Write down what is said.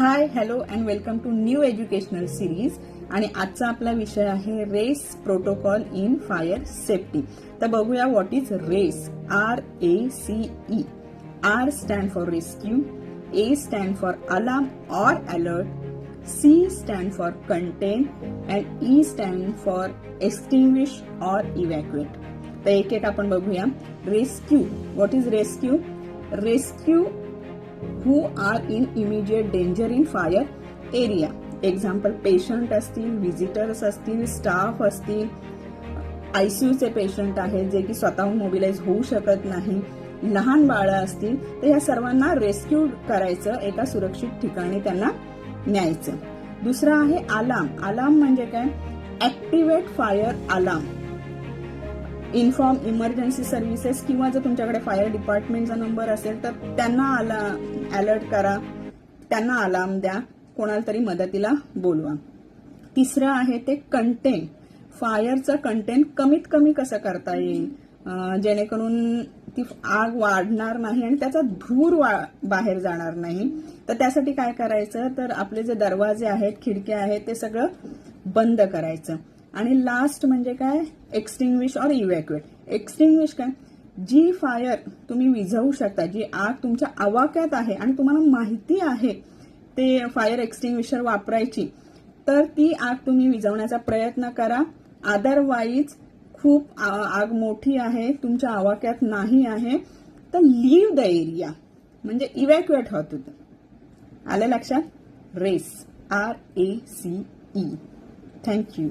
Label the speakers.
Speaker 1: High hello and welcome to new educational series. आणि आजचा आपला विषय आहे race protocol in fire safety. तर बघूया what is race. RACE. R stand for rescue, A stand for alarm और alert, C stand for contain and E stand for extinguish और evacuate. तर एक एक आपण बघूया. Rescue. What is rescue? Rescue who are in immediate danger in fire area. Example patient असतील, visitors असतील, staff असतील, आयसीयूचे पेशंट आहेत जे की स्वतःहून मोबिलाइज होऊ शकत नाही, लहान बाळं असतील, तर या सर्वांना रेस्क्यू करायचं, एका सुरक्षित ठिकाणी त्यांना न्यायचं. दुसरा आहे अलार्म. अलार्म म्हणजे काय? Activate fire alarm. Inform emergency services किंवा जर तुमच्याकडे फायर डिपार्टमेंटचा नंबर असेल तर त्यांना अलर्ट करा, त्यांना अलार्म द्या, कोणाला तरी मदतीला बोलवा. तिसरं आहे ते कंटेन. फायरचं कंटेन कमीत कमी कसं करता येईल जेणेकरून ती आग वाढणार नाही आणि त्याचा धूर बाहेर जाणार नाही. तर त्यासाठी काय करायचं, तर आपले जे दरवाजे आहेत, खिडक्या आहेत, ते सगळं बंद करायचं. आणि लास्ट म्हणजे काय? एक्सटिंग्विश और इव्हॅक्युएट. एक्सटिंग्विश काय? जी फायर तुम्ही विझवू शकता, जी आग तुमच्या आवाक्यात आहे आणि तुम्हाला माहिती आहे ते फायर एक्सटिंग्विशर वापरायची, तर ती आग तुम्ही विझवण्याचा प्रयत्न करा. अदरवाईज खूप आग मोठी आहे, तुमच्या आवाक्यात नाही आहे, तर लीव्ह द एरिया, म्हणजे इव्हॅक्युएट होत. आलं लक्षात? रेस. RACE. थँक्यू.